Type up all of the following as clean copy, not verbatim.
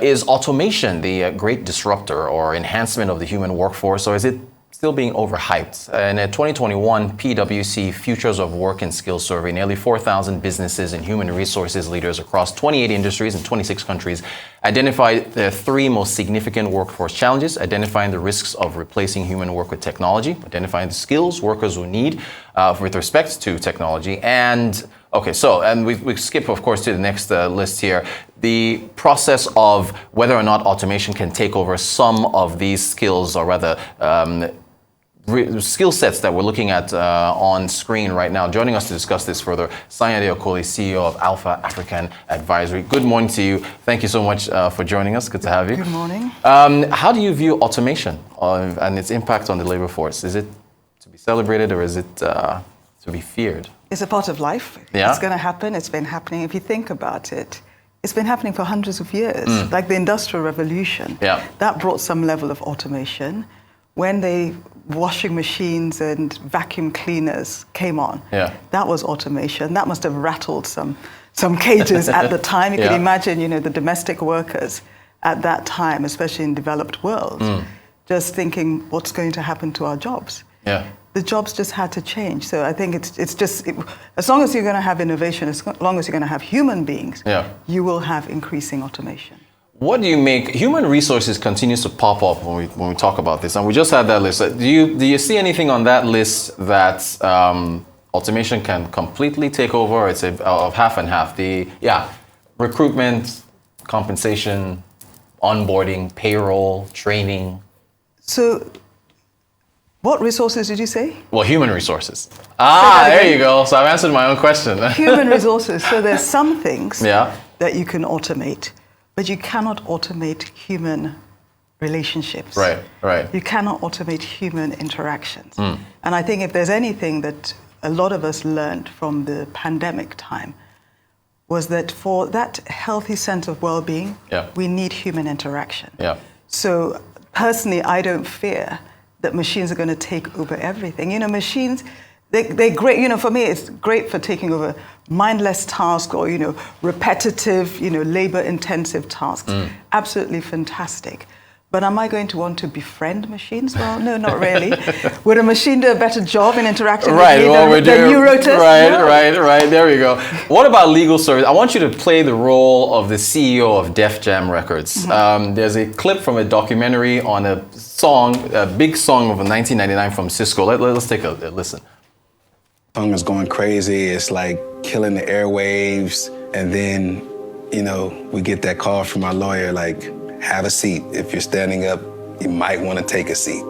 Is automation the great disruptor or enhancement of the human workforce, or is it still being overhyped? In a 2021 PwC Futures of Work and Skills survey, nearly 4,000 businesses and human resources leaders across 28 industries in 26 countries identified the three most significant workforce challenges: identifying the risks of replacing human work with technology, identifying the skills workers will need with respect to technology, and we skip, of course, to the next list here. The process of whether or not automation can take over some of these skills, or rather skill sets that we're looking at on screen right now. Joining us to discuss this further, Sanyade Okoli, CEO of Alpha African Advisory. Good morning to you. Thank you so much for joining us. Good to have you. Good morning. How do you view automation and its impact on the labor force? Is it to be celebrated, or is it to be feared? It's a part of life. Yeah. It's going to happen. It's been happening. If you think about it, it's been happening for hundreds of years. Like the Industrial Revolution. Yeah. That brought some level of automation. When the washing machines and vacuum cleaners came on, that was automation. That must have rattled some cages at the time. You can imagine, the domestic workers at that time, especially in developed world, just thinking, what's going to happen to our jobs? Yeah. The jobs just had to change. So I think as long as you're going to have innovation, as long as you're going to have human beings, you will have increasing automation. What do you make? Human resources continues to pop up when we talk about this, and we just had that list. Do you see anything on that list that automation can completely take over? Or it's of half and half. Recruitment, compensation, onboarding, payroll, training. So, what resources did you say? Well, human resources. There you go. So I've answered my own question. Human resources. So there's some things that you can automate, but you cannot automate human relationships. Right. You cannot automate human interactions. And I think if there's anything that a lot of us learned from the pandemic time, was that for that healthy sense of well-being, we need human interaction. So personally, I don't fear that machines are going to take over everything. Machines, they're great. For me, it's great for taking over mindless tasks or, repetitive, labor-intensive tasks. Absolutely fantastic. But am I going to want to befriend machines? Well, no, not really. Would a machine do a better job in interacting with me than you wrote it? Right. There we go. What about legal service? I want you to play the role of the CEO of Def Jam Records. There's a clip from a documentary on a big song of 1999 from Cisco. Let's take a listen. The song is going crazy. It's like killing the airwaves. And then, we get that call from our lawyer, like, have a seat. If you're standing up, you might want to take a seat.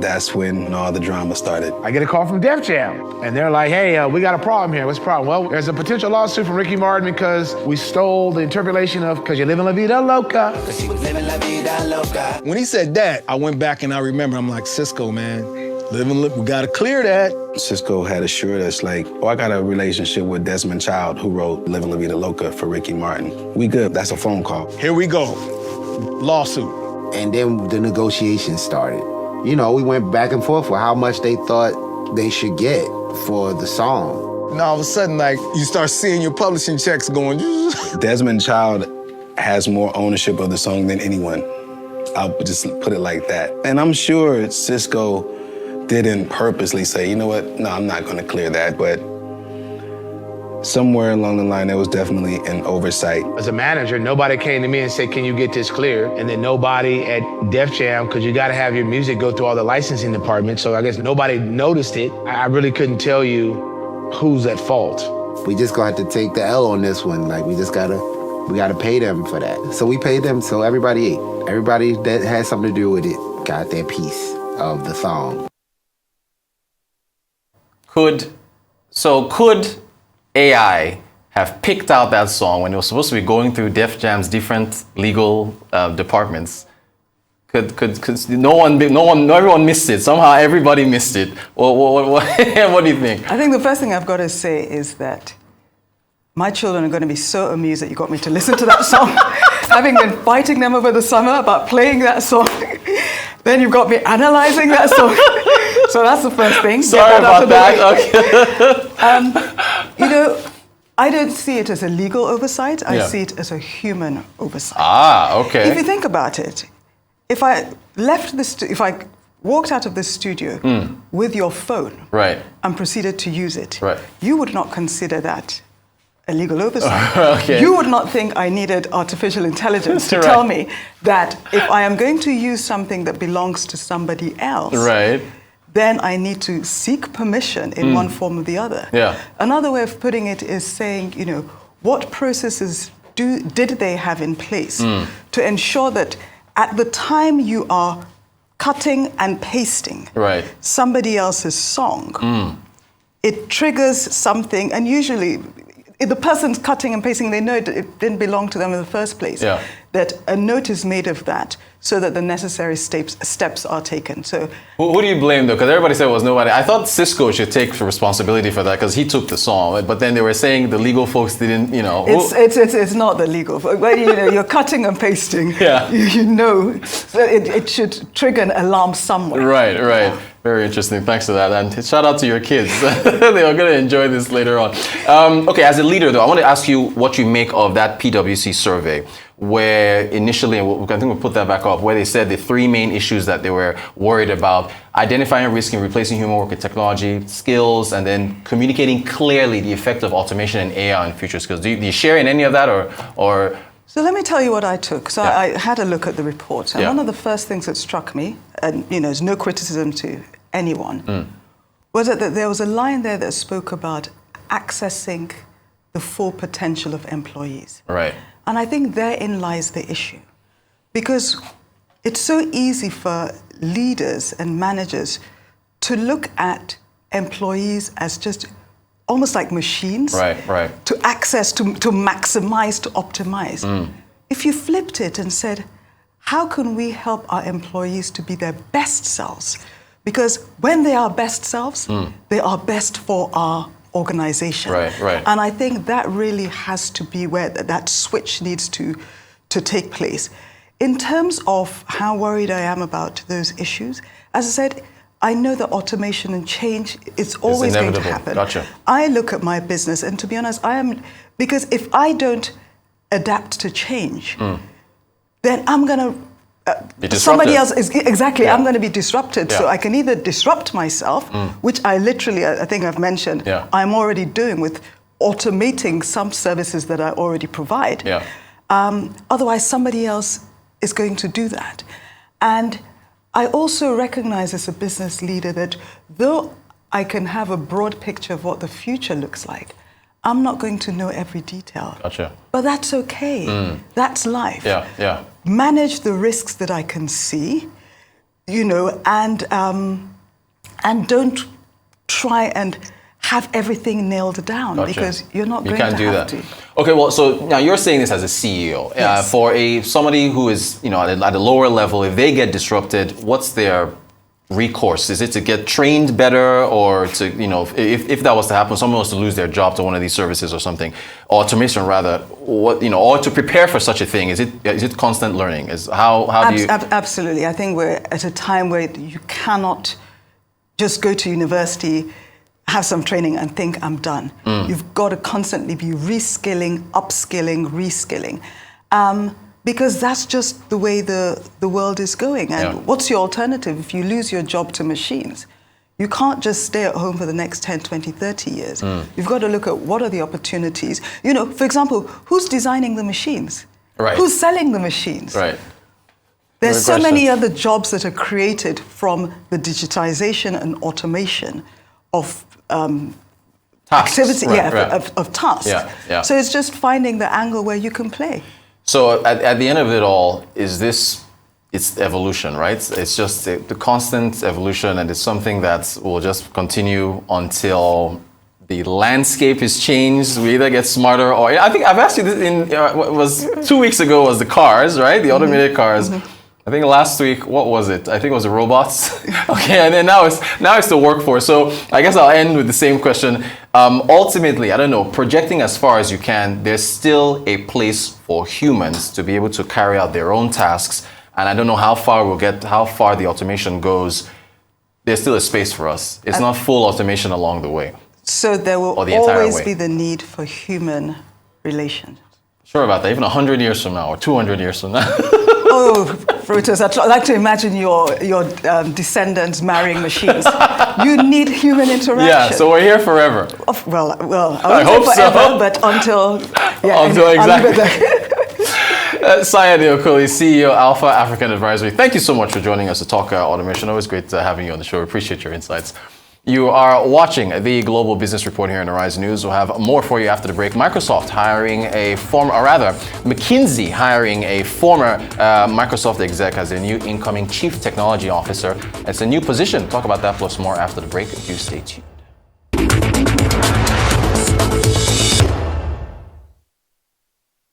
That's when all the drama started. I get a call from Def Jam, and they're like, hey, we got a problem here. What's the problem? Well, there's a potential lawsuit from Ricky Martin because we stole the interpolation of "Cause You're Living La Vida Loca." When he said that, I went back and I remember, I'm like, Cisco, man, we got to clear that. Cisco had assured us, like, I got a relationship with Desmond Child, who wrote Living La Vida Loca for Ricky Martin. We good. That's a phone call. Here we go. Lawsuit. And then the negotiations started. We went back and forth for how much they thought they should get for the song. And all of a sudden, like, you start seeing your publishing checks going. Desmond Child has more ownership of the song than anyone. I'll just put it like that. And I'm sure Cisco didn't purposely say, you know what, no, I'm not going to clear that. But somewhere along the line, there was definitely an oversight. As a manager, nobody came to me and said, can you get this cleared? And then nobody at Def Jam, because you got to have your music go through all the licensing departments. So I guess nobody noticed it. I really couldn't tell you who's at fault. We just going to have to take the L on this one. Like, we got to pay them for that. So we paid them, so everybody ate. Everybody that had something to do with it got their piece of the song. Could AI have picked out that song when it was supposed to be going through Def Jam's different legal departments? Everyone missed it. Somehow everybody missed it. What do you think? I think the first thing I've got to say is that my children are going to be so amused that you got me to listen to that song. Having been fighting them over the summer about playing that song, then you've got me analyzing that song. So that's the first thing. Sorry about that. Okay. I don't see it as a legal oversight. I Yeah. see it as a human oversight. Ah, okay. If you think about it, if I if I walked out of this studio with your phone Right. and proceeded to use it, Right. you would not consider that a legal oversight. Okay. You would not think I needed artificial intelligence to Right. tell me that if I am going to use something that belongs to somebody else, Right. then I need to seek permission in one form or the other. Yeah. Another way of putting it is saying, what processes did they have in place to ensure that at the time you are cutting and pasting Right. somebody else's song, it triggers something, and usually if the person's cutting and pasting, they know it didn't belong to them in the first place. Yeah. That a note is made of that so that the necessary steps are taken. So Who do you blame though? Because everybody said it was nobody. I thought Cisco should take responsibility for that because he took the song. But then they were saying the legal folks didn't, it's not the legal. But you're cutting and pasting. Yeah. So it should trigger an alarm somewhere. Right. Very interesting. Thanks for that. And shout out to your kids. They are going to enjoy this later on. Okay, as a leader though, I want to ask you what you make of that PwC survey, where initially, and I think we'll put that back up, where they said the three main issues that they were worried about: identifying risk in replacing human work with technology, skills, and then communicating clearly the effect of automation and AI on future skills. Do you share in any of that, or? So let me tell you what I took. So Yeah. I had a look at the report, and Yeah. one of the first things that struck me, and it's no criticism to anyone, was that there was a line there that spoke about accessing the full potential of employees. Right. And I think therein lies the issue. Because it's so easy for leaders and managers to look at employees as just almost like machines. Right. To access, to maximize, to optimize. If you flipped it and said, how can we help our employees to be their best selves? Because when they are best selves, they are best for our organization. Right. And I think that really has to be where that switch needs to take place. In terms of how worried I am about those issues, as I said, I know that automation and change is always going to happen. Gotcha. I look at my business, and to be honest, because if I don't adapt to change, then I'm going to somebody else is exactly. Yeah. I'm going to be disrupted. Yeah. So I can either disrupt myself, which I think I've mentioned. Yeah. I'm already doing with automating some services that I already provide. Yeah. Otherwise, somebody else is going to do that. And I also recognize as a business leader that though I can have a broad picture of what the future looks like, I'm not going to know every detail. Gotcha. But that's okay. That's life. Yeah. Manage the risks that I can see, and don't try and have everything nailed down. Gotcha. Because you're not You going can't to do have that. to. Okay, well, so now you're saying this as a CEO. Yes. For somebody who is, at a lower level, if they get disrupted, what's their recourse? Is it to get trained better, or to, if that was to happen, someone was to lose their job to one of these services or something, automation rather, or to prepare for such a thing? Is it constant learning? How do you? Absolutely. I think we're at a time where you cannot just go to university, have some training and think I'm done. You've got to constantly be reskilling, upskilling, reskilling. Because that's just the way the world is going. And what's your alternative if you lose your job to machines? You can't just stay at home for the next 10, 20, 30 years. You've got to look at what are the opportunities. For example, who's designing the machines? Right. Who's selling the machines? Right. There's Good so question. many other jobs that are created from the digitization and automation of Tasks. activity, Right. of tasks. Yeah. So it's just finding the angle where you can play. So at the end of it all, it's evolution, right? It's just the constant evolution, and it's something that will just continue until the landscape is changed. We either get smarter, or I think I've asked you this it was 2 weeks ago was the cars, right? The automated cars. I think last week, what was it? I think it was the robots. Okay, and then now it's the workforce. So I guess I'll end with the same question. Ultimately, I don't know, projecting as far as you can, there's still a place for humans to be able to carry out their own tasks. And I don't know how far the automation goes. There's still a space for us. It's not full automation along the way. So there will Or the entire always way? be the need for human relations. Sure about that, even 100 years from now or 200 years from now. Oh, Brutus, I'd like to imagine your descendants marrying machines. You need human interaction. Yeah, so we're here forever. Well, I I hope won't say forever, so. but until... Yeah, Until I'll leave exactly. it there. Sanyade Okoli, CEO, Alpha African Advisory. Thank you so much for joining us to talk automation. Always great having you on the show. Appreciate your insights. You are watching the Global Business Report here on Arise News. We'll have more for you after the break. Microsoft hiring a former, or rather, McKinsey hiring a former Microsoft exec as their new incoming Chief Technology Officer. It's a new position. Talk about that plus more after the break. Do stay tuned.